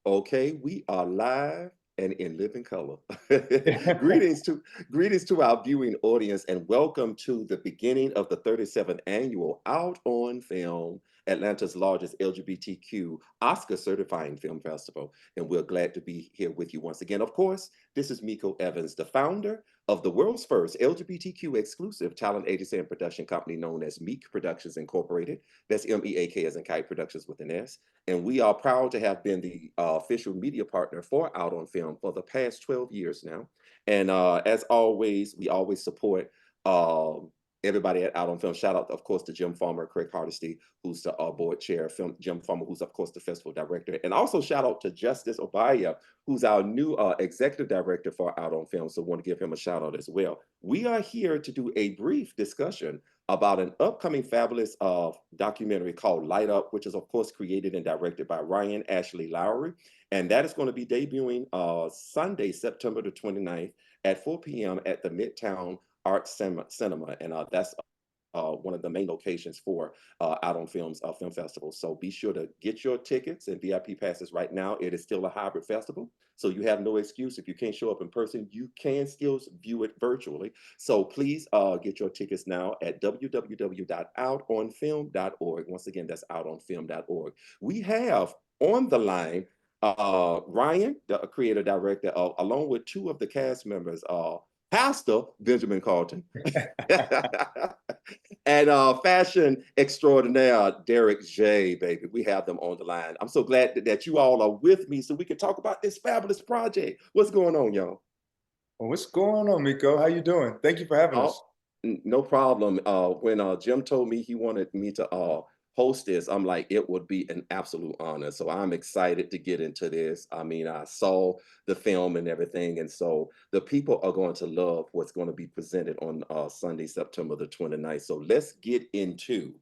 Okay, we are live and in living color. greetings to greetings to our viewing audience and welcome to the beginning of the 37th annual Out on Film, Atlanta's largest LGBTQ Oscar certifying film festival. And we're glad to be here with you once again. Of course, this is Miko Evans, the founder of the world's first LGBTQ exclusive talent agency and production company known as Meek Productions Incorporated. That's MEAK as in Kite Productions with an S. And we are proud to have been the official media partner for Out on Film for the past 12 years now. And as always, we always support everybody at Out on Film. Shout out, of course, to Jim Farmer, Craig Hardesty, who's the board chair, Jim Farmer, who's, of course, the festival director. And also shout out to Justice Obaya, who's our new executive director for Out on Film. So I want to give him a shout out as well. We are here to do a brief discussion about an upcoming fabulous documentary called Light Up, which is, of course, created and directed by Ryan Ashley Lowery. And that is going to be debuting Sunday, September the 29th at 4 p.m. at the Midtown Arts Cinema. And that's one of the main locations for Out on Film's film festival. So be sure to get your tickets and VIP passes right now. It is still a hybrid festival, so you have no excuse. If you can't show up in person, you can still view it virtually. So please get your tickets now at www.outonfilm.org. Once again, that's outonfilm.org. We have on the line Ryan, the creator director, along with two of the cast members, Pastor Benjamin Carlton, and fashion extraordinaire Derek J, baby. We have them on the line. I'm so glad that you all are with me so we can talk about this fabulous project. What's going on, y'all? Well, what's going on, Miko? How you doing? Thank you for having us. No problem. When Jim told me he wanted me to host this, I'm like, it would be an absolute honor. So I'm excited to get into this. I mean, I saw the film and everything, and so the people are going to love what's going to be presented on Sunday, September the 29th. So let's get into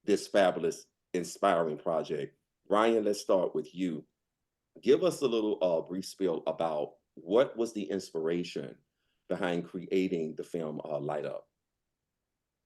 this fabulous, inspiring project. Ryan, let's start with you. Give us a little brief spiel about what was the inspiration behind creating the film Light Up.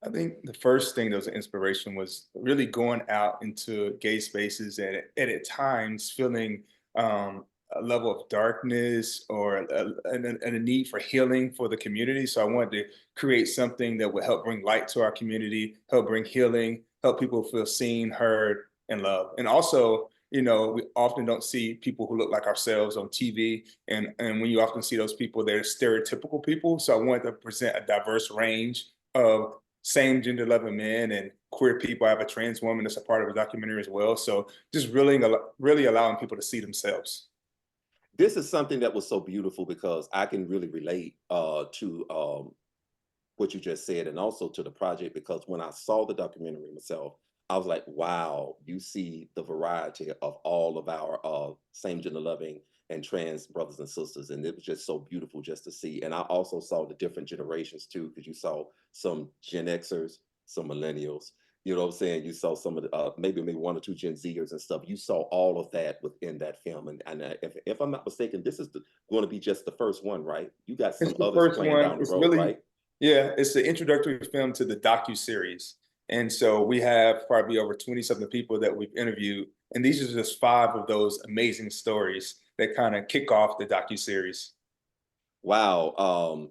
I think the first thing that was an inspiration was really going out into gay spaces and at times feeling a level of darkness or a need for healing for the community. So I wanted to create something that would help bring light to our community, help bring healing, help people feel seen, heard, and loved. And also, we often don't see people who look like ourselves on TV. And when you often see those people, they're stereotypical people. So I wanted to present a diverse range of same gender loving men and queer people. I have a trans woman that's a part of the documentary as well. So just really allowing people to see themselves. This is something that was so beautiful because I can really relate to what you just said and also to the project, because when I saw the documentary myself, I was like, wow, you see the variety of all of our same gender loving and trans brothers and sisters. And it was just so beautiful just to see. And I also saw the different generations too, because you saw some Gen Xers, some millennials, you know what I'm saying? You saw some of the, maybe one or two Gen Zers and stuff. You saw all of that within that film. And if I'm not mistaken, this is going to be just the first one, right? You got It's some the others first planned one. down the It's road, really, right? yeah, it's the introductory film to the docuseries. And so we have probably over 20 something people that we've interviewed. And these are just 5 of those amazing stories that kind of kick off the docuseries. Wow.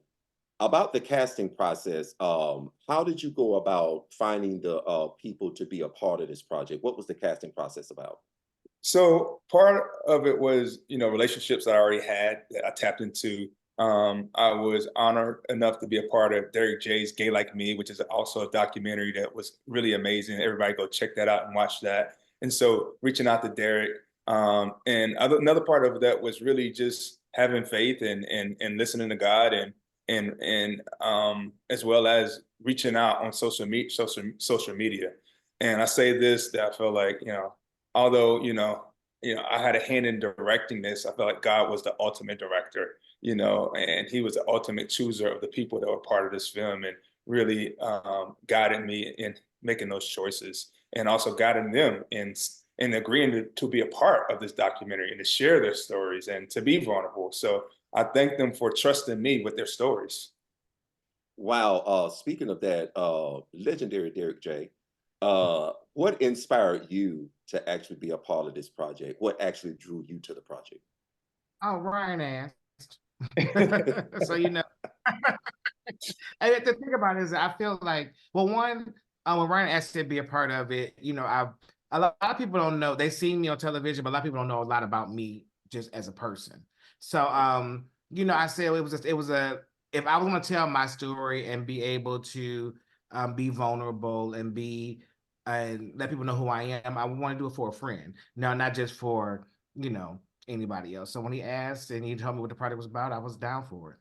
About the casting process, how did you go about finding the people to be a part of this project? What was the casting process about? So part of it was, relationships that I already had that I tapped into. I was honored enough to be a part of Derek J's Gay Like Me, which is also a documentary that was really amazing. Everybody go check that out and watch that. And so reaching out to Derek. Another part of that was really just having faith and listening to God and as well as reaching out on social media. And I say this that I feel like, although I had a hand in directing this, I felt like God was the ultimate director, and He was the ultimate chooser of the people that were part of this film, and really guided me in making those choices, and also guiding them in agreeing to be a part of this documentary and to share their stories and to be vulnerable. So I thank them for trusting me with their stories. Wow. Speaking of that, legendary Derek J. What inspired you to actually be a part of this project? What actually drew you to the project? Oh, Ryan asked. So, and the thing about it is I feel like, well, one, when Ryan asked me to be a part of it, a lot of people don't know. They see me on television, but a lot of people don't know a lot about me just as a person. So, I said if I was going to tell my story and be able to be vulnerable and and let people know who I am, I want to do it for a friend. No, not just for, anybody else. So when he asked and he told me what the project was about, I was down for it.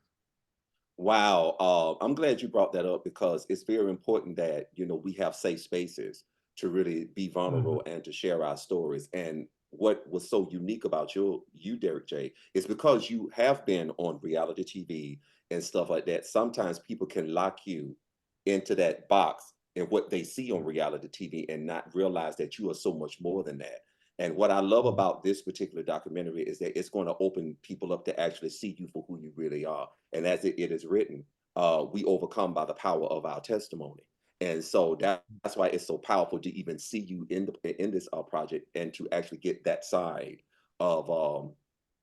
Wow, I'm glad you brought that up because it's very important that we have safe spaces to really be Mhm. vulnerable and to share our stories. And what was so unique about you, Derek J, is because you have been on reality TV and stuff like that. Sometimes people can lock you into that box and what they see on reality TV and not realize that you are so much more than that. And what I love Mhm. about this particular documentary is that it's going to open people up to actually see you for who you really are. And as it is written, we overcome by the power of our testimony. And so that's why it's so powerful to even see you in this project and to actually get that side of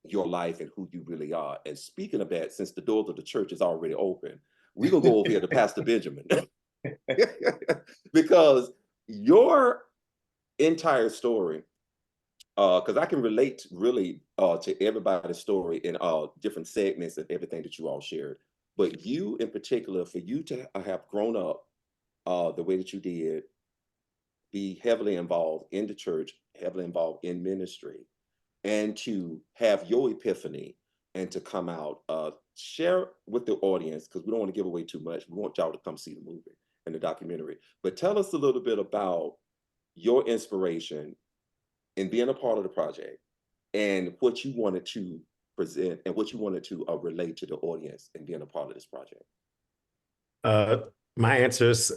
your life and who you really are. And speaking of that, since the doors of the church is already open, we're gonna go over here to Pastor Benjamin because your entire story, because I can relate really to everybody's story in different segments and everything that you all shared. But you, in particular, for you to have grown up the way that you did, be heavily involved in the church, heavily involved in ministry, and to have your epiphany and to come out, share with the audience, because we don't want to give away too much. We want y'all to come see the movie and the documentary. But tell us a little bit about your inspiration in being a part of the project and what you wanted to present and what you wanted to relate to the audience and being a part of this project. Uh, my answer is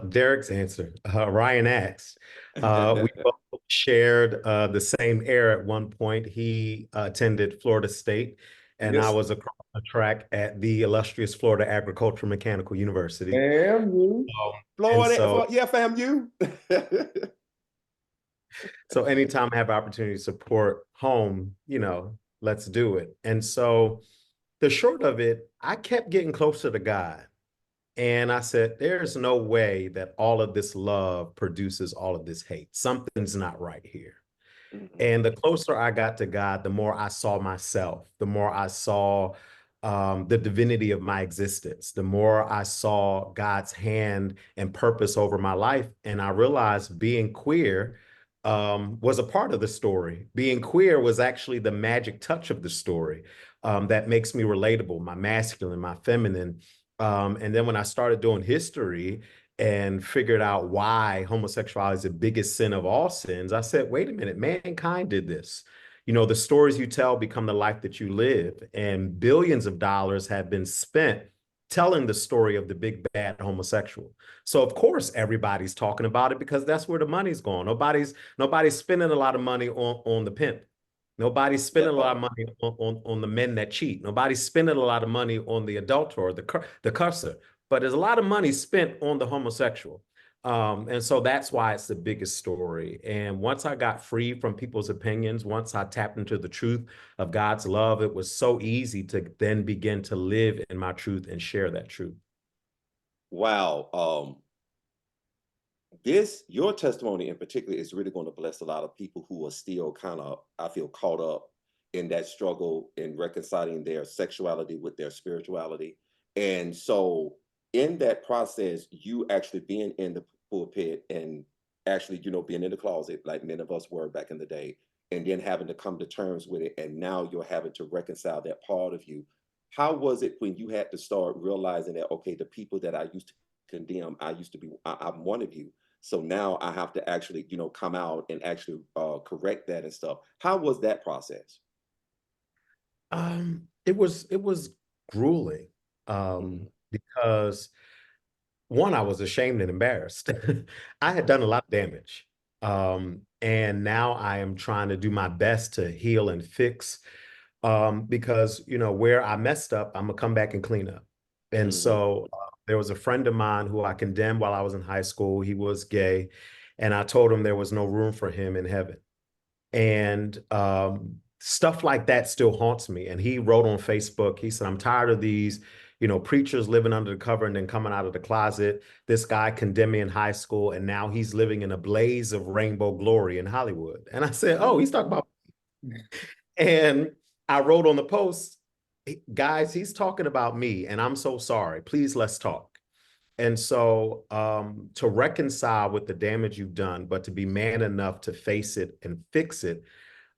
Derek's answer. Ryan asked. We both shared the same air at one point. He attended Florida State, and I Yes, was across the track at the illustrious Florida Agricultural Mechanical University. Damn you. And Florida, so, yeah, fam, you. so anytime I have opportunity to support home, let's do it. And so, the short of it, I kept getting closer to God. And I said, there's no way that all of this love produces all of this hate. Something's not right here. Mhm. And the closer I got to God, the more I saw myself, the more I saw the divinity of my existence, the more I saw God's hand and purpose over my life. And I realized being queer was a part of the story. Being queer was actually the magic touch of the story that makes me relatable, my masculine, my feminine. And then when I started doing history, and figured out why homosexuality is the biggest sin of all sins, I said, wait a minute, mankind did this. The stories you tell become the life that you live, and billions of dollars have been spent telling the story of the big bad homosexual. So of course everybody's talking about it because that's where the money's going. Nobody's spending a lot of money on the pimp. Nobody's spending That a lot of part. money on the men that cheat. Nobody's spending a lot of money on the adulterer or the cusser, but there's a lot of money spent on the homosexual. And so that's why it's the biggest story. And once I got free from people's opinions, once I tapped into the truth of God's love, it was so easy to then begin to live in my truth and share that truth. Wow. Your testimony in particular is really going to bless a lot of people who are still kind of, I feel, caught up in that struggle in reconciling their sexuality with their spirituality. And so in that process, you actually being in the pulpit and actually, being in the closet like many of us were back in the day, and then having to come to terms with it. And now you're having to reconcile that part of you. How was it when you had to start realizing that, okay, the people that I used to condemn, I used to be, I'm one of you, so now I have to actually, come out and actually correct that and stuff. How was that process? It was grueling Mhm. because one, I was ashamed and embarrassed. I had done a lot of damage. And now I am trying to do my best to heal and fix because, where I messed up, I'm gonna come back and clean up. And Mhm. so there was a friend of mine who I condemned while I was in high school. He was gay. And I told him there was no room for him in heaven. And stuff like that still haunts me. And he wrote on Facebook, he said, I'm tired of these, preachers living under the cover and then coming out of the closet. This guy condemned me in high school, and now he's living in a blaze of rainbow glory in Hollywood. And I said, oh, he's talking about. And I wrote on the post, guys, he's talking about me, and I'm so sorry. Please, let's talk. And so to reconcile with the damage you've done, but to be man enough to face it and fix it,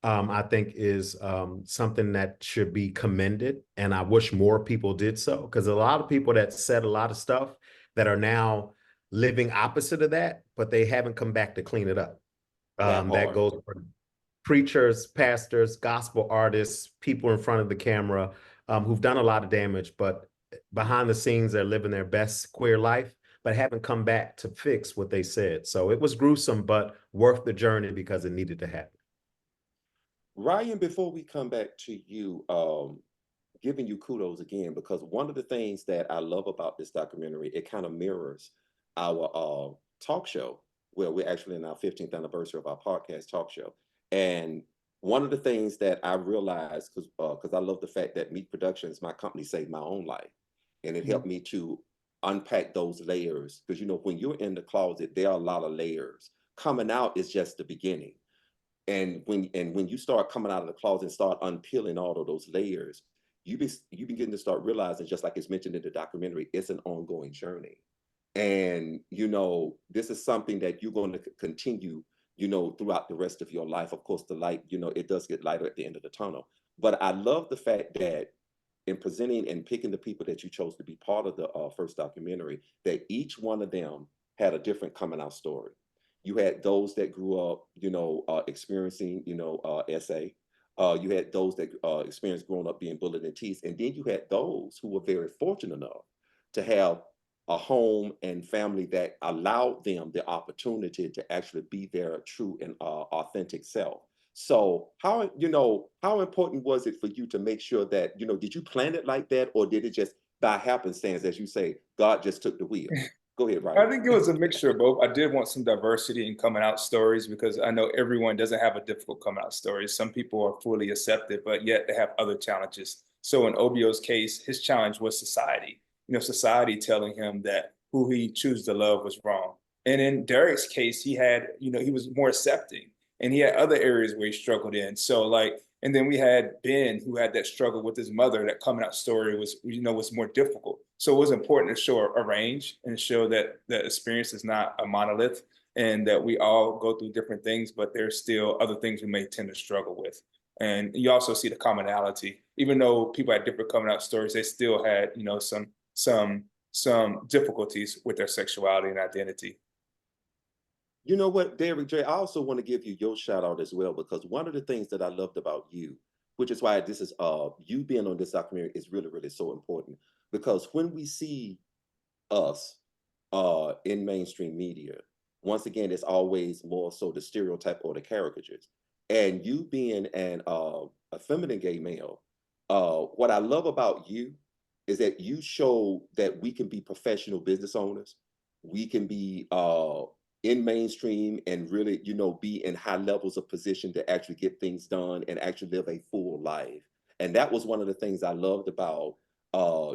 I think is something that should be commended. And I wish more people did so, because a lot of people that said a lot of stuff that are now living opposite of that, but they haven't come back to clean it up. That goes for preachers, pastors, gospel artists, people in front of the camera who've done a lot of damage, but behind the scenes, they're living their best queer life, but haven't come back to fix what they said. So it was gruesome, but worth the journey because it needed to happen. Ryan, before we come back to you, giving you kudos again, because one of the things that I love about this documentary, it kind of mirrors our talk show, where we're actually in our 15th anniversary of our podcast talk show. And one of the things that I realized, because I love the fact that Meat Productions, my company, saved my own life. And it helped me to unpack those layers. Because, when you're in the closet, there are a lot of layers. Coming out is just the beginning. And when you start coming out of the closet and start unpeeling all of those layers, you begin to start realizing, just like it's mentioned in the documentary, it's an ongoing journey. And, this is something that you're going to continue, throughout the rest of your life. Of course, the light, it does get lighter at the end of the tunnel. But I love the fact that in presenting and picking the people that you chose to be part of the first documentary, that each one of them had a different coming out story. You had those that grew up, experiencing, SA. You had those that experienced growing up being bullied and teased. And then you had those who were very fortunate enough to have a home and family that allowed them the opportunity to actually be their true and authentic self. So how important was it for you to make sure that, did you plan it like that, or did it just by happenstance, as you say, God just took the wheel? Go ahead, Ryan. I think it was a mixture of both. I did want some diversity in coming out stories, because I know everyone doesn't have a difficult coming out story. Some people are fully accepted, but yet they have other challenges. So in Obio's case, his challenge was society. Society telling him that who he chose to love was wrong. And in Derek's case, he had, he was more accepting, and he had other areas where he struggled in. So and then we had Ben, who had that struggle with his mother. That coming out story was, was more difficult. So it was important to show a range and show that the experience is not a monolith, and that we all go through different things, but there's still other things we may tend to struggle with. And you also see the commonality. Even though people had different coming out stories, they still had, some difficulties with their sexuality and identity. You know what, Derek J, I also want to give you your shout out as well, because one of the things that I loved about you, which is why this is you being on this documentary is really, really so important. Because when we see us in mainstream media, once again, it's always more so the stereotype or the caricatures. And you being a feminine gay male, what I love about you is that you show that we can be professional business owners. We can be in mainstream and really, be in high levels of position to actually get things done and actually live a full life. And that was one of the things I loved about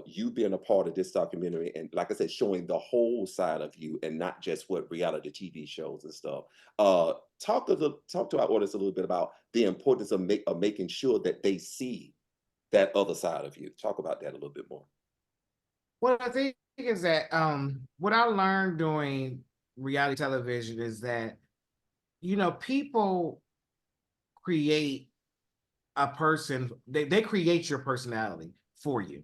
you being a part of this documentary. And like I said, showing the whole side of you and not just what reality TV shows and stuff. Talk to our audience a little bit about the importance of making sure that they see that other side of you. Talk about that a little bit more. Well, I think is that what I learned doing reality television is that, people create a person, they create your personality for you,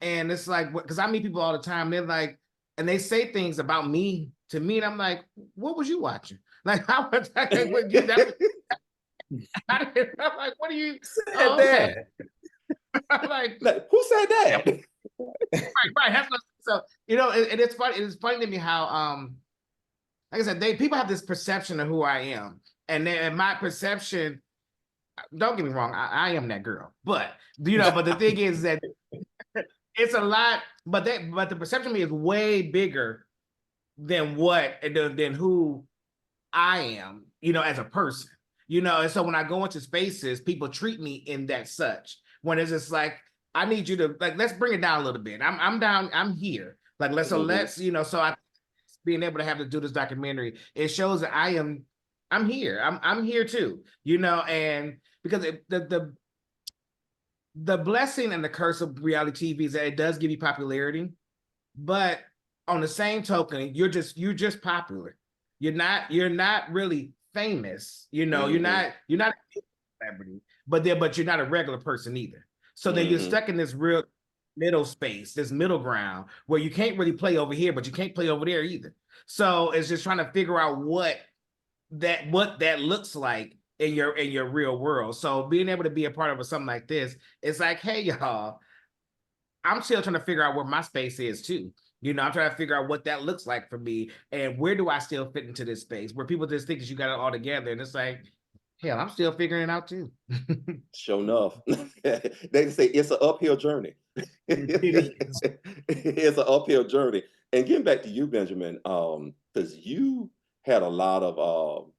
and it's like, because I meet people all the time, they're like, and they say things about me to me, and I'm like, what was you watching? Like, how much I would you that? I'm like, what do you said that? I'm like, who said that? right. So, and it's funny. It's funny to me how, like I said, people have this perception of who I am, and my perception. Don't get me wrong, I am that girl, but but the thing is that it's a lot. But the perception of me is way bigger than what and than who I am, as a person, and so when I go into spaces, people treat me in that such when it's just like, I need you to like, let's bring it down a little bit. I'm down, I'm here. Like let's, so I being able to have to do this documentary, it shows that I'm here. I'm here too, and because the blessing and the curse of reality TV is that it does give you popularity, but on the same token, you're just popular. You're not really famous. You're not a celebrity, but you're not a regular person either. So then you're stuck in this real middle space, this middle ground where you can't really play over here, but you can't play over there either. So it's just trying to figure out what that looks like in your real world. So being able to be a part of something like this, it's like, hey y'all, I'm still trying to figure out where my space is too. I'm trying to figure out what that looks like for me and where do I still fit into this space where people just think that you got it all together. And it's like, hell, I'm still figuring it out too. Sure enough. They say it's an uphill journey. It's an uphill journey. And getting back to you, Benjamin, because you had a lot of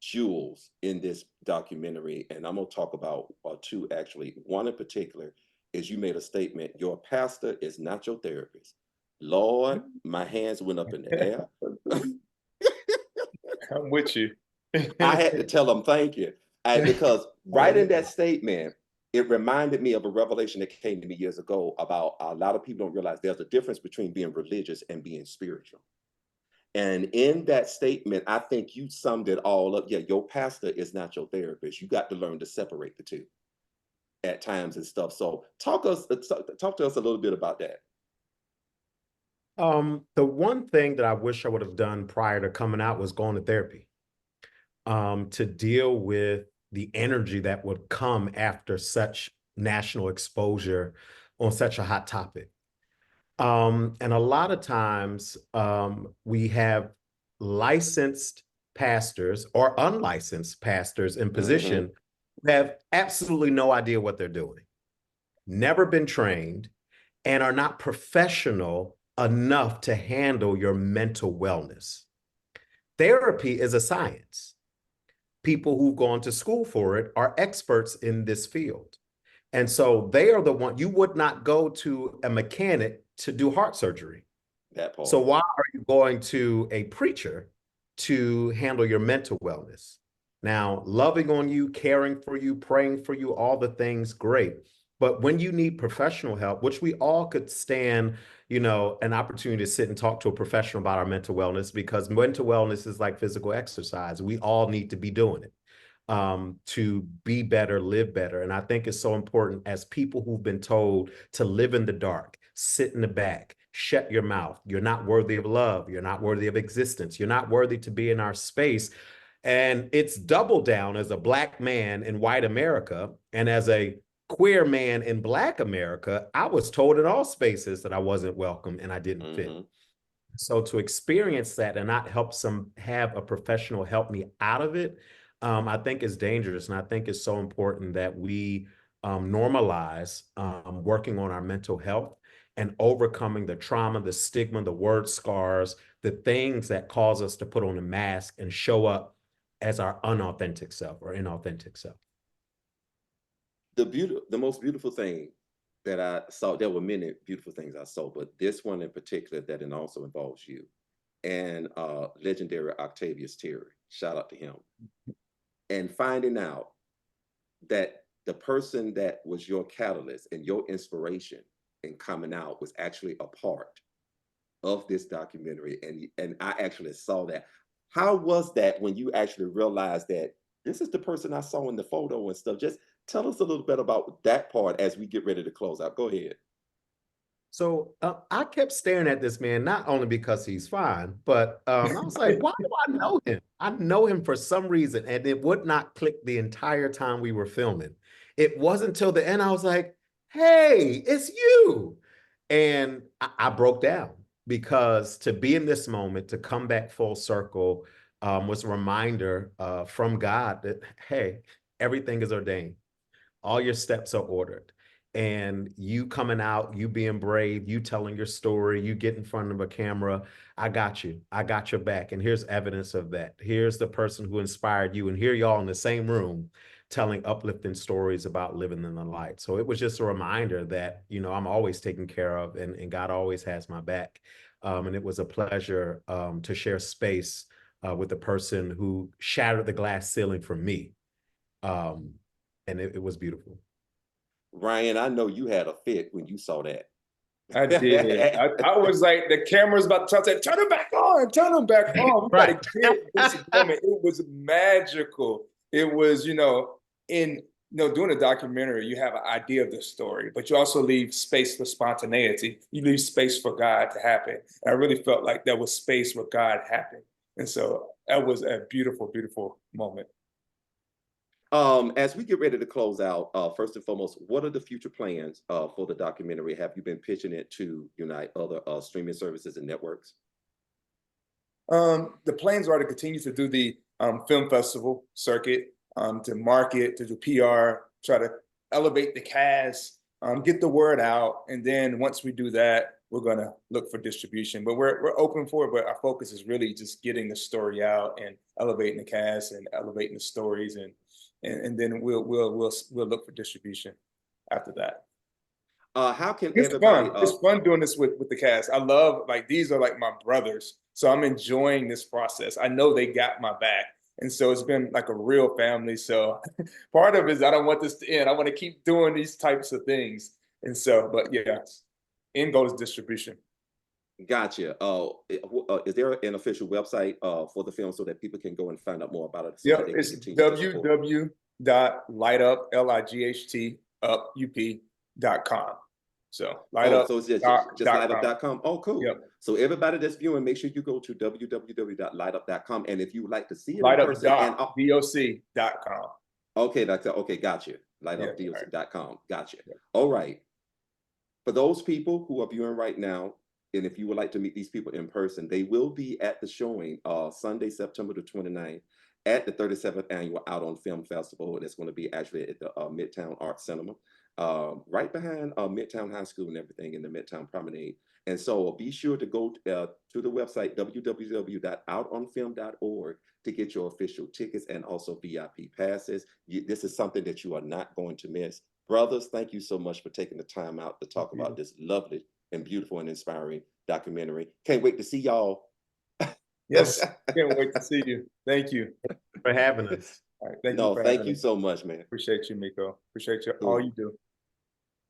jewels in this documentary, and I'm gonna talk about two actually. One in particular is you made a statement, your pastor is not your therapist. Lord, my hands went up in the air. I'm with you. I had to tell him thank you. Because right in that statement, it reminded me of a revelation that came to me years ago about a lot of people don't realize there's a difference between being religious and being spiritual. And in that statement, I think you summed it all up. Yeah, your pastor is not your therapist. You got to learn to separate the two at times and stuff. So talk to us a little bit about that. The one thing that I wish I would have done prior to coming out was going to therapy, to deal with the energy that would come after such national exposure on such a hot topic. And a lot of times we have licensed pastors or unlicensed pastors in position who have absolutely no idea what they're doing, never been trained, and are not professional enough to handle your mental wellness. Therapy is a science. People who've gone to school for it are experts in this field. And so they are the one, you would not go to a mechanic to do heart surgery. That part. So why are you going to a preacher to handle your mental wellness? Now, loving on you, caring for you, praying for you, all the things, great. But when you need professional help, which we all could stand, an opportunity to sit and talk to a professional about our mental wellness, because mental wellness is like physical exercise. We all need to be doing it to be better, live better. And I think it's so important as people who've been told to live in the dark, sit in the back, shut your mouth. You're not worthy of love. You're not worthy of existence. You're not worthy to be in our space. And it's double down as a Black man in white America and as a queer man in Black America. I was told in all spaces that I wasn't welcome and I didn't fit. So to experience that and not help have a professional help me out of it, I think is dangerous. And I think it's so important that we normalize working on our mental health and overcoming the trauma, the stigma, the word scars, the things that cause us to put on a mask and show up as our unauthentic self or inauthentic self. The most beautiful thing that I saw, there were many beautiful things I saw, but this one in particular that it also involves you and legendary Octavius Terry. Shout out to him. And finding out that the person that was your catalyst and your inspiration in coming out was actually a part of this documentary. And I actually saw that. How was that when you actually realized that this is the person I saw in the photo and stuff? Just tell us a little bit about that part as we get ready to close out. Go ahead. So I kept staring at this man, not only because he's fine, but I was like, why do I know him? I know him for some reason. And it would not click the entire time we were filming. It wasn't until the end I was like, hey, it's you. And I broke down because to be in this moment, to come back full circle was a reminder from God that, hey, everything is ordained. All your steps are ordered. and you coming out, you being brave, you telling your story, you get in front of a camera. I got you. I got your back. And here's evidence of that. Here's the person who inspired you. And here y'all in the same room telling uplifting stories about living in the light. So it was just a reminder that, you know, I'm always taken care of, and God always has my back. And it was a pleasure to share space with the person who shattered the glass ceiling for me. And it was beautiful. Ryan, I know you had a fit when you saw that. I did. I was like, the camera's about to turn them back on, turn them back on. We gotta get this moment. It was magical. It was, doing a documentary, you have an idea of the story, but you also leave space for spontaneity. You leave space for God to happen. And I really felt like there was space where God happened. And so that was a beautiful, beautiful moment. As we get ready to close out, first and foremost, what are the future plans for the documentary? Have you been pitching it to unite other streaming services and networks? The plans are to continue to do the film festival circuit, to market, to do PR, try to elevate the cast, get the word out. And then once we do that, we're going to look for distribution. But we're open for it, but our focus is really just getting the story out and elevating the cast and elevating the stories, and then we'll look for distribution after that. How can It's everybody? fun. It's fun doing this with the cast. I love, like, these are like my brothers, so I'm enjoying this process. I know they got my back, and so it's been like a real family. So part of it is I don't want this to end. I want to keep doing these types of things, and so, but yeah, end goal is distribution. Gotcha. Is there an official website for the film so that people can go and find out more about it? So Yeah, that they can it's continue to support? www.lightuplup.com. So lightup. So it's just lightup.com. Oh, cool. Yep. So everybody that's viewing, make sure you go to www.lightup.com. And if you would like to see it in Lightup person, and doc.com. okay, okay, gotcha. Lightup.com. Right. Gotcha. Yeah. All right. For those people who are viewing right now, and if you would like to meet these people in person, they will be at the showing Sunday, September the 29th at the 37th Annual Out on Film Festival. That's going to be actually at the Midtown Arts Cinema, right behind Midtown High School and everything in the Midtown Promenade. And so be sure to go to the website, www.outonfilm.org, to get your official tickets and also VIP passes. This is something that you are not going to miss. Brothers, thank you so much for taking the time out to talk about this lovely and beautiful and inspiring documentary. Can't wait to see y'all. Yes, can't wait to see you. Thank you For having us. All right, Thank you so much, man. Appreciate you, Miko. Appreciate you, all you do.